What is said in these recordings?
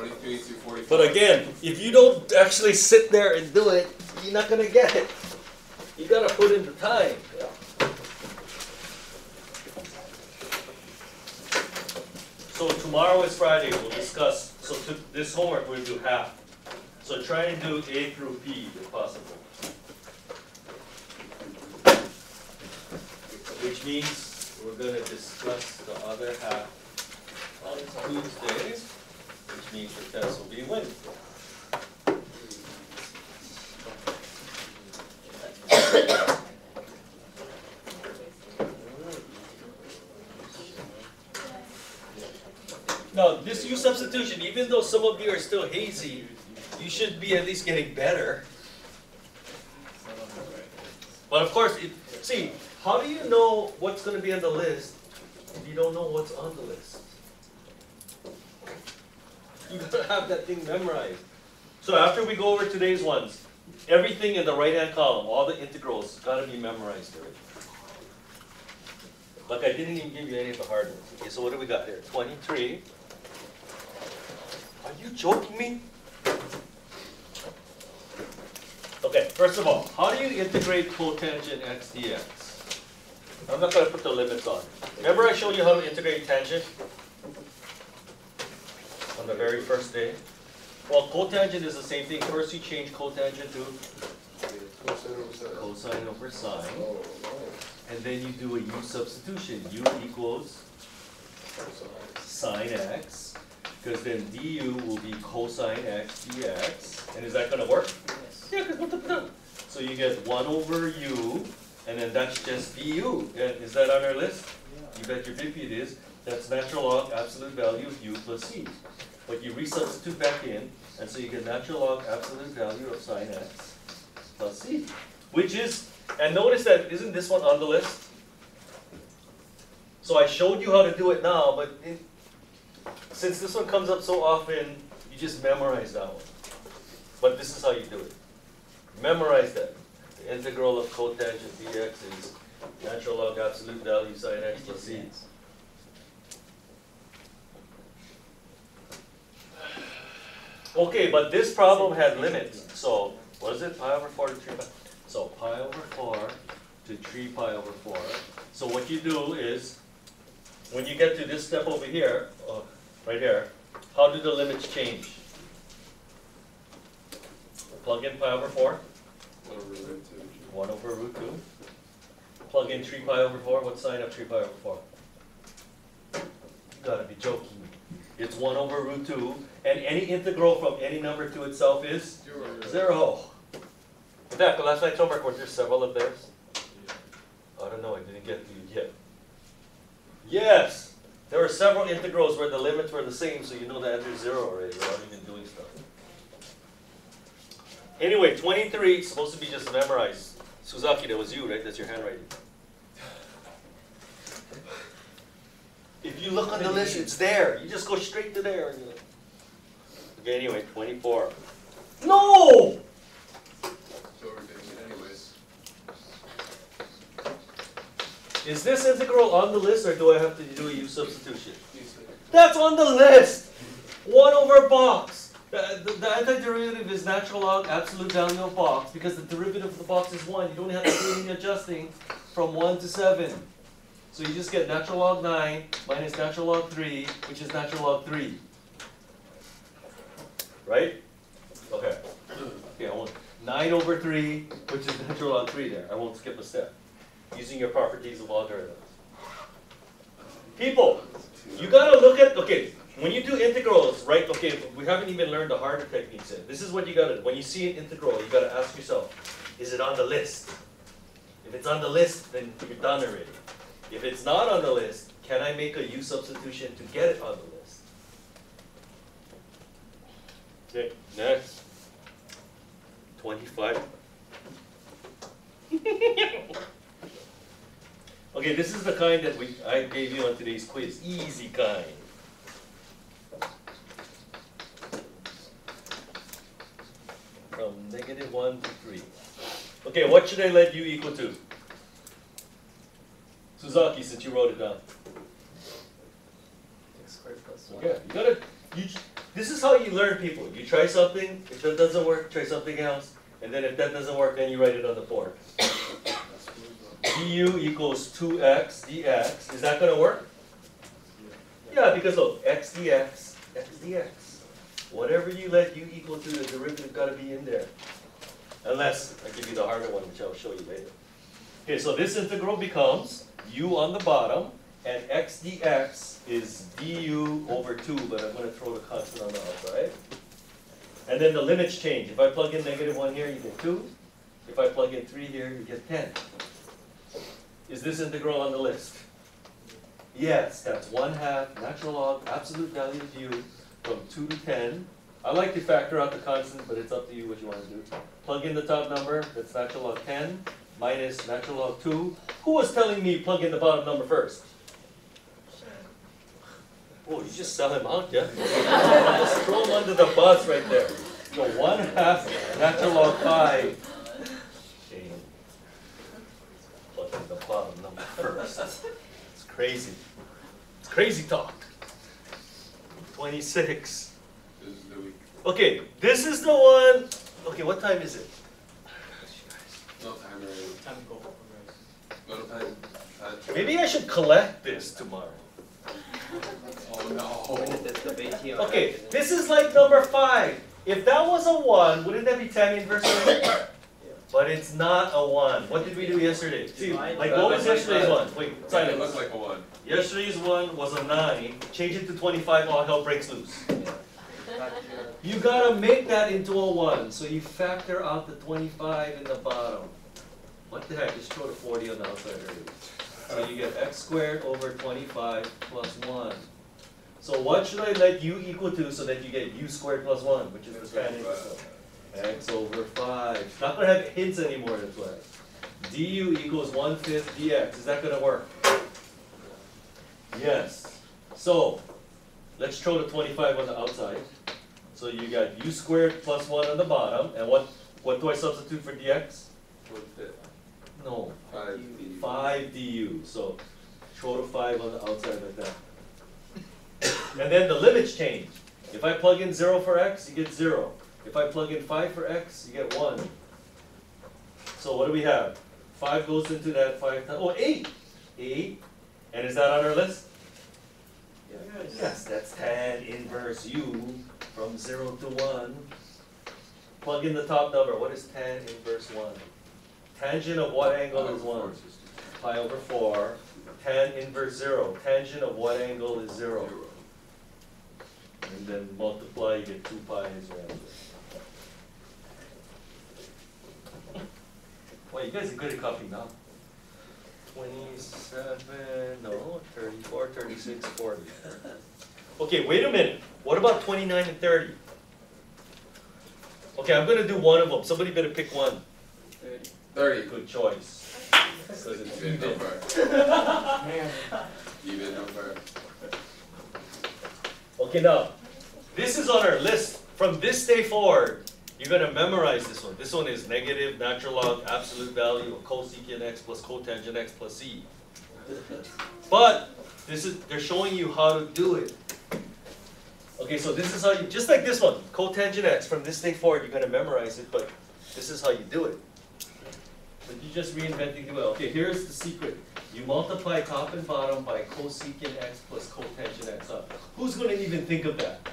23 to 44. But again, if you don't actually sit there and do it, you're not going to get it. You got to put in the time. So tomorrow is Friday. We'll discuss. So this homework we'll do half. So try and do A through P if possible. Which means we're going to discuss the other half on Tuesday, which means the test will be Wednesday. Now, this U substitution, even though some of you are still hazy, you should be at least getting better. But of course, see, how do you know what's going to be on the list if you don't know what's on the list? You got to have that thing memorized. So after we go over today's ones, everything in the right-hand column, all the integrals, got to be memorized already. Like I didn't even give you any of the hard ones. Okay, so what do we got here? 23. Are you joking me? Okay, first of all, how do you integrate cotangent x dx? I'm not going to put the limits on. Remember I showed you how to integrate tangent on the very first day? Well, cotangent is the same thing. First you change cotangent to cosine over sine. And then you do a u substitution. U equals sine x. Because then du will be cosine x dx. And is that going to work? Yes. Yeah, because so you get 1 over u, and then that's just du. And is that on our list? Yeah. You bet your bippy it is. That's natural log absolute value of u plus c. But you resubstitute back in, and so you get natural log absolute value of sine x plus c. Which is, and notice that, isn't this one on the list? So I showed you how to do it now, but since this one comes up so often, you just memorize that one. But this is how you do it. Memorize that. The integral of cotangent dx is natural log absolute value sine x plus c. Okay, but this problem had limits. So what is it? Pi over 4 to 3 pi. So pi over 4 to 3 pi over 4. So what you do is, when you get to this step over here, right here, how do the limits change? Plug in pi over 4. 1 over root 2. Plug in 3 pi over 4. What's sine of 3 pi over 4? You gotta be joking. It's 1 over root 2. And any integral from any number to itself is 0. That, last night's homework, were there several of theirs? I don't know, I didn't get to you yet. Yes! There were several integrals where the limits were the same, so you know the answer is 0 already without even doing stuff. Anyway, 23 is supposed to be just memorized. Suzaki, that was you, right? That's your handwriting. If you look on the list, it's there. You just go straight to there. Okay, anyway, 24. No! Is this integral on the list, or do I have to do a u substitution? That's on the list! 1 over box. The antiderivative is natural log absolute value of box, because the derivative of the box is 1. You don't have to do any adjusting from 1 to 7. So you just get natural log 9 minus natural log 3, which is natural log 3. Right? Okay. Okay, I won't. 9 over 3, which is natural log 3 there. I won't skip a step. Using your properties of logarithms. People, you gotta look at, okay, when you do integrals, right, okay, we haven't even learned the harder techniques yet. This is what you gotta, when you see an integral, you gotta ask yourself, is it on the list? If it's on the list, then you're done already. If it's not on the list, can I make a u substitution to get it on the list? Okay, next. 25. Okay, this is the kind that I gave you on today's quiz. Easy kind. From -1 to 3. Okay, what should I let u equal to? Suzaki, since you wrote it down. X squared plus 1. Okay, you gotta, This is how you learn, people. You try something, if that doesn't work, try something else, and then if that doesn't work, then you write it on the board. du equals 2x dx. Is that going to work? Yeah, because look, x dx, x dx. Whatever you let u equal to, the derivative got to be in there. Unless I give you the harder one, which I'll show you later. Okay, so this integral becomes u on the bottom, and x dx is du over 2, but I'm going to throw the constant on the outside. And then the limits change. If I plug in -1 here, you get 2. If I plug in 3 here, you get 10. Is this integral on the list? Yes, that's 1/2 natural log absolute value of u from 2 to 10. I like to factor out the constant, but it's up to you what you want to do. Plug in the top number, that's natural log 10, minus natural log 2. Who was telling me plug in the bottom number first? Oh, you just sell him out, yeah? Just throw him under the bus right there. So 1/2 natural log 5. Okay. Plug in the bottom number first. It's crazy. It's crazy talk. 26. This is the week. Okay, this is the one. Okay, what time is it? No time already. Time to go. No time. Maybe I should collect this tomorrow. Oh no. Okay, this is like number 5. If that was a 1, wouldn't that be tan inverse? But it's not a 1. What did we do yesterday? See, like what was yesterday's 1? Wait, It silence. looks like a 1. Yesterday's 1 was a 9. Change it to 25, all hell breaks loose. You gotta make that into a 1. So you factor out the 25 in the bottom. What the heck? Just throw the 40 on the outside already. So you get x squared over 25 plus 1. So what should I let u equal to so that you get u squared plus 1, which is the tan inverse? X over 5. It's not going to have hints anymore, that's why. du equals 1/5 dx. Is that going to work? Yes. So, let's throw the 25 on the outside. So you got u squared plus 1 on the bottom. And what do I substitute for dx? 1/5. No. 5 5 du. So, throw the 5 on the outside like that. And then the limits change. If I plug in 0 for x, you get 0. If I plug in 5 for x, you get 1. So what do we have? 5 goes into that 5 times. Oh, 8! 8. And is that on our list? Yes, that's tan inverse u from 0 to 1. Plug in the top number. What is tan inverse 1? Tangent of what angle is 1? Pi over 4. Tan inverse 0. Tangent of what angle is 0? And then multiply, you get 2 pi is your answer. Well, you guys are good at copying now. 27, no, 34, 36, 40. Okay, wait a minute. What about 29 and 30? Okay, I'm going to do one of them. Somebody better pick one. 30. Good choice. Because it's Even, no even. fair. Even, no fair. Okay, now, this is on our list. From this day forward, you're going to memorize this one. This one is negative natural log absolute value of cosecant x plus cotangent x plus c. But they're showing you how to do it. Okay, so this is how you, just like this one, cotangent x, from this day forward, you're going to memorize it, but this is how you do it. But you're just reinventing the wheel. Okay, here's the secret. You multiply top and bottom by cosecant x plus cotangent x up. Who's going to even think of that?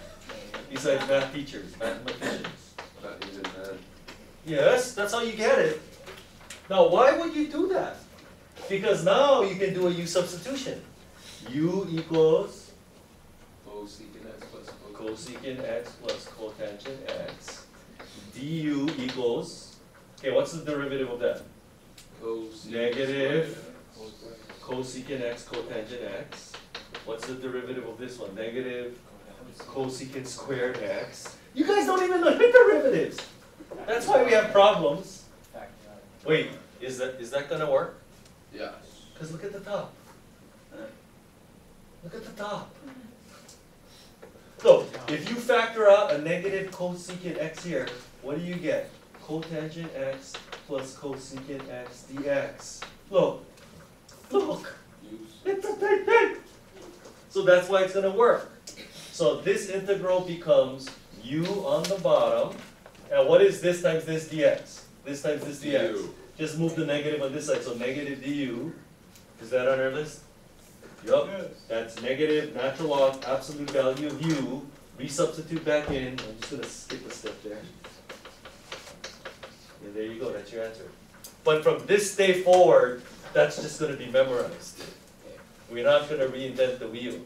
Besides math teachers, mathematicians. Not even that. Yes, that's how you get it. Now, why would you do that? Because now you can do a u substitution. U equals Cosecant x plus cosecant x plus cotangent x. Du equals, okay, what's the derivative of that? Negative cosecant x cotangent x. What's the derivative of this one? Negative cosecant squared x. You guys don't even know the derivatives. That's why we have problems. Wait, is that gonna work? Yes. Because look at the top. Look at the top. So, if you factor out a negative cosecant x here, what do you get? Cotangent x plus cosecant x dx. Look. Look. Use. It's a big thing. So that's why it's going to work. So this integral becomes u on the bottom. And what is this times this dx? This times this dx. Du. Just move the negative on this side, so negative du. Is that on our list? Yup. Yes. That's negative natural log absolute value of u. Resubstitute back in. I'm just going to skip a step there. And there you go, that's your answer. But from this day forward, that's just going to be memorized. We're not going to reinvent the wheel.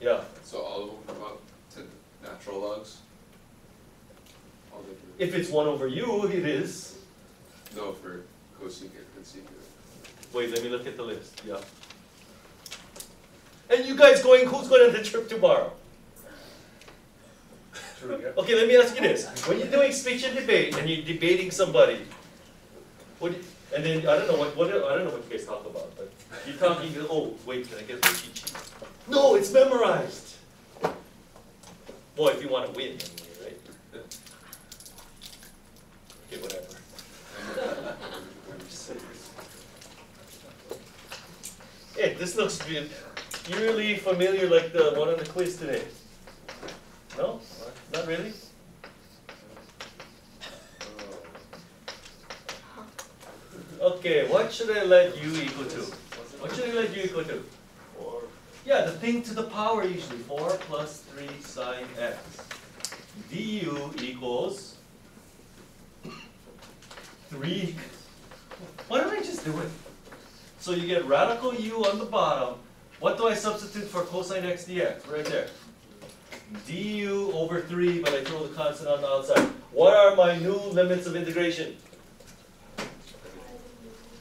Yeah. So all of them come up to natural logs? All the If it's 1 over u, it is. No, for cosecant and secant. Wait, let me look at the list. Yeah. And you guys going, who's going on the trip tomorrow? Okay, let me ask you this. When you're doing speech and debate and you're debating somebody, and then I don't know what I don't know what you guys talk about, but you're talking, oh, wait, can I get the cheat sheet? No, it's memorized. Well, if you want to win, anyway, right? Okay, whatever. Hey, this looks eerily familiar like the one on the quiz today. No? Not really? Okay, what should I let u equal to? What should I let u equal to? 4. Yeah, the thing to the power usually. 4 plus 3 sine x. du equals 3. Why don't I just do it? So you get radical u on the bottom. What do I substitute for cosine x dx? Right there. Du over 3, but I throw the constant on the outside. What are my new limits of integration?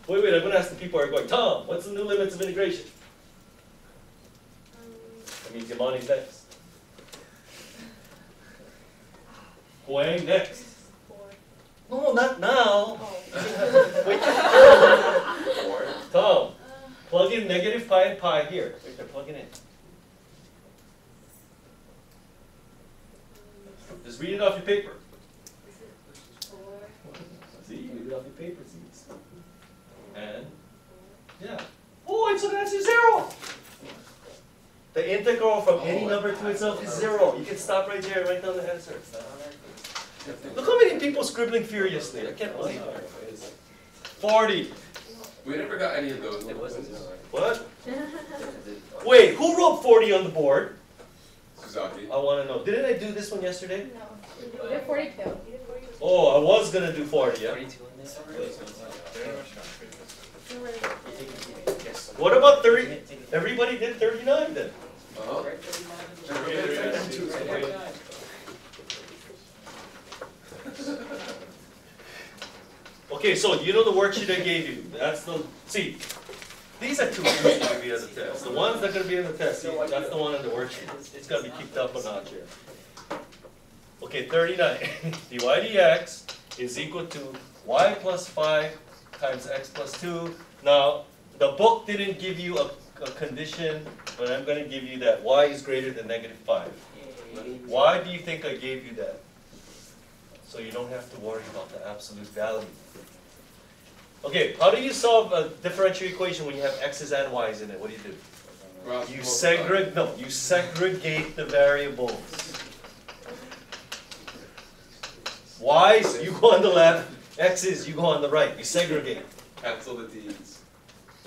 Wait, I'm going to ask the people who are going, Tom, what's the new limits of integration? That means Yamani's next. Huang next. 4. No, not now. Oh. Wait your turn. Tom, plug in negative pi and pi here. Right there, plug it in. Just read it off your paper. 4. See, read it off your paper, see. And, yeah. Oh, it's an answer 0. The integral from any number to itself is 0. You can stop right there and write down the answer. Look how many people scribbling furiously. I can't believe it. 40. We never got any of those. What? Wait, who wrote 40 on the board? Suzaki. I want to know. Didn't I do this one yesterday? No. You did 42. Oh, I was going to do 40, yeah? What about 30? Everybody did 39 then. Uh-huh. Okay, so you know the worksheet I gave you. That's the, see, these are too easy to be on the test. The ones that are going to be on the test, see, that's the one on the worksheet. It's going to be kicked up a notch here. Okay, 39. dy dx is equal to y plus 5 times x plus 2. Now, the book didn't give you a condition, but I'm going to give you that y is greater than negative 5. Why do you think I gave you that? So you don't have to worry about the absolute value. Okay, how do you solve a differential equation when you have x's and y's in it? What do? You segregate the variables. Y's, you go on the left. X's, you go on the right. You segregate. Cancel the d's.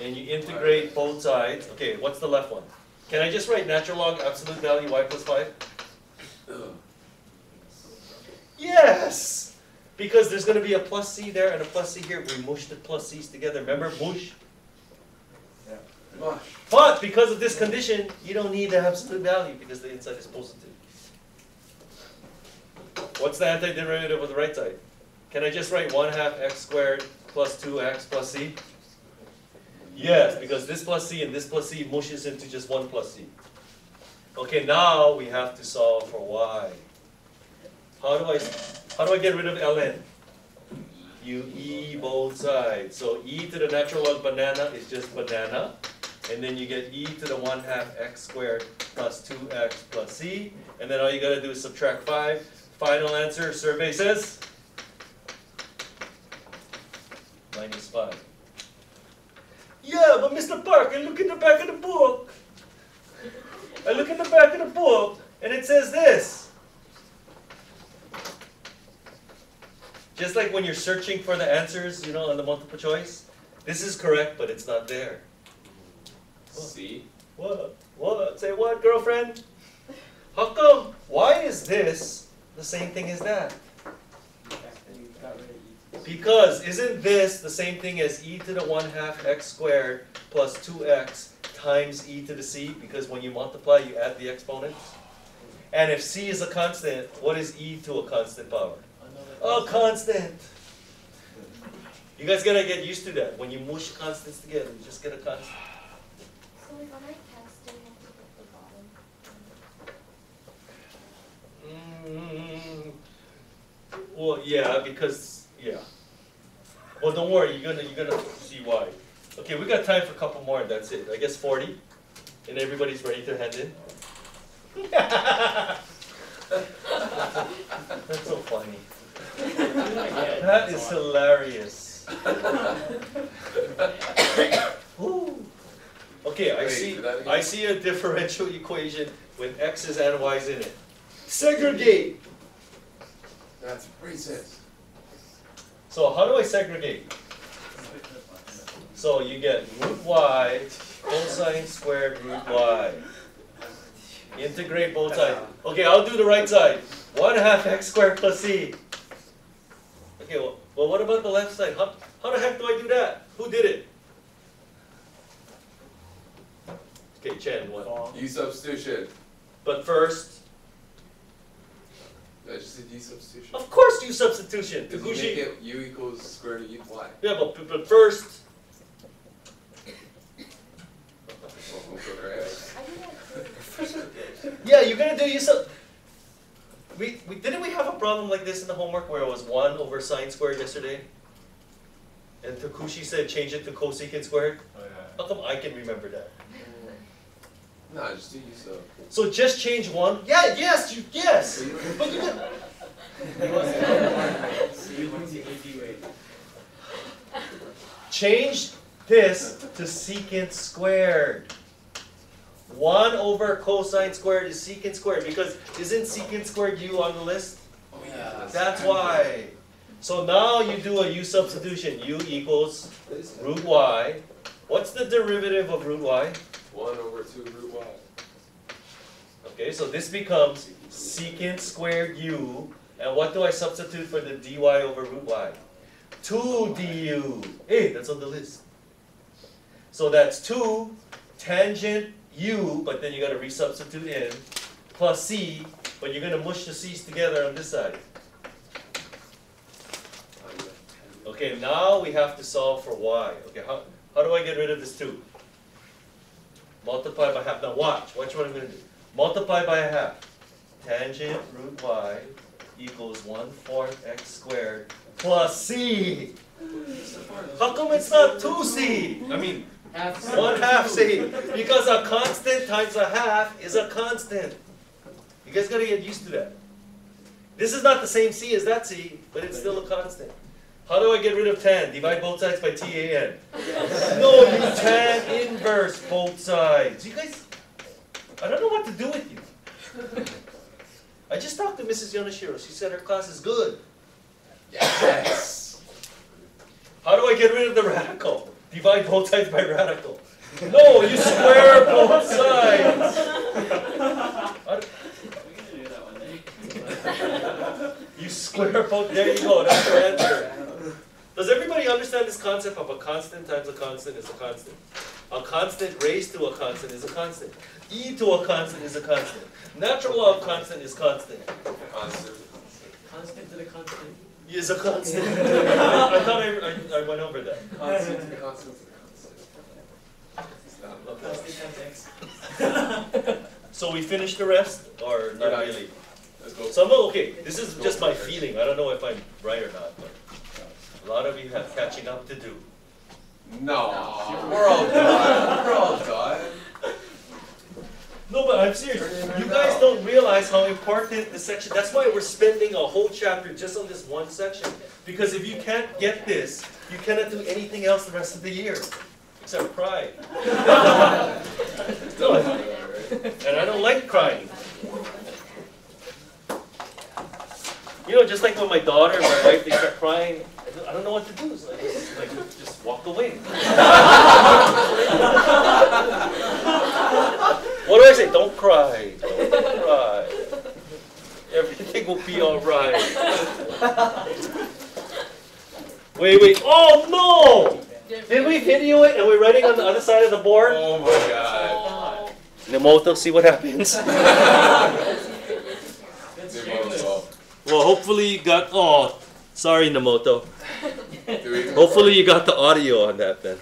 And you integrate both sides. Okay, what's the left one? Can I just write natural log absolute value y plus 5? Yes! Because there's going to be a plus c there and a plus c here. We mush the plus c's together. Remember, mush? Yeah. Mush. But because of this condition, you don't need the absolute value because the inside is positive. What's the antiderivative of the right side? Can I just write 1/2 x squared plus 2x plus c? Yes, because this plus c and this plus c mushes into just 1 plus c. Okay, now we have to solve for y. How do I get rid of ln? You e both sides. So e to the natural log banana is just banana. And then you get e to the 1/2 x squared plus 2x plus c. And then all you got to do is subtract 5. Final answer, survey says? -5. Yeah, but Mr. Parker, look at the back of the book. I look at the back of the book, and it says this. Just like when you're searching for the answers, you know, on the multiple choice. This is correct, but it's not there. C. What? What? Say what, girlfriend? How come? Why is this the same thing as that? Because isn't this the same thing as e to the 1/2 x squared plus 2x times e to the c? Because when you multiply, you add the exponents. And if c is a constant, what is e to a constant power? A constant. You guys gotta get used to that. When you mush constants together, you just get a constant. So like on our text, do we have to put the bottom? Well, yeah, because yeah. Well, don't worry. You're gonna see why. Okay, we got time for a couple more, and that's it. I guess 40, and everybody's ready to hand in. That's so funny. That is hilarious. Ooh. Okay, I see a differential equation with x's and y's in it. Segregate. That's racist. So how do I segregate? So you get root y cosine squared root y. Integrate both sides. Okay, I'll do the right side. 1/2 x squared plus c. Okay, well what about the left side? How the heck do I do that? Who did it? Okay, Chen, what? U substitution. But first, I just did U substitution. of course, do substitution. Because you make it U equals square root of y. Yeah, but first. I do that. Yeah, you're gonna do U sub. Didn't we have a problem like this in the homework where it was 1 over sine squared yesterday? And Takushi said change it to cosecant squared. Oh, yeah. How come I can remember that? No, just do U sub. So just change 1. Yeah, yes, yes. But you can. Change this to secant squared. 1 over cosine squared is secant squared because isn't secant squared u on the list? Oh yeah. That's why. So now you do a u substitution. U equals root y. What's the derivative of root y? 1 over 2 root y. Okay, so this becomes secant squared u. And what do I substitute for the dy over root y? 2 du. Hey, that's on the list. So that's 2 tangent u, but then you got to resubstitute in, plus c, but you're going to mush the c's together on this side. Okay, now we have to solve for y. Okay, how do I get rid of this 2? Multiply by half. Now watch what I'm going to do. Multiply by a half. Tangent root y equals 1/4 x squared plus c. How come it's not 2c? I mean, 1/2 c. Because a constant times a half is a constant. You guys gotta get used to that. This is not the same c as that c, but it's still a constant. How do I get rid of tan? Divide both sides by tan. No, you tan inverse both sides. You guys, I don't know what to do with you. I just talked to Mrs. Yonoshiro. She said her class is good. Yes. How do I get rid of the radical? Divide both sides by radical. No, you square both sides. You square both. There you go. That's your answer. Does everybody understand this concept of a constant times a constant is a constant? A constant raised to a constant is a constant. E to a constant is a constant. Natural law of constant is constant. Constant. Constant to the constant. Is a constant. I thought I went over that. Constant to the constant to the constant. Constant times x. So we finished the rest, or not really? Let's go. Some okay. This is just my feeling. I don't know if I'm right or not, but a lot of you have catching up to do. No, we're all done. We're all done. No, but I'm serious. You guys don't realize how important this section. That's why we're spending a whole chapter just on this one section. Because if you can't get this, you cannot do anything else the rest of the year, except cry. No, And I don't like crying. You know, just like when my daughter and my wife, they start crying, I don't know what to do. So I just walk away. What do I say? Don't cry. Don't cry. Everything will be all right. Wait. Oh no! Did we video it and we're writing on the other side of the board? Oh my god. Nemoto, see what happens. Well, hopefully you got. Oh, sorry, Nemoto. Hopefully you got the audio on that then.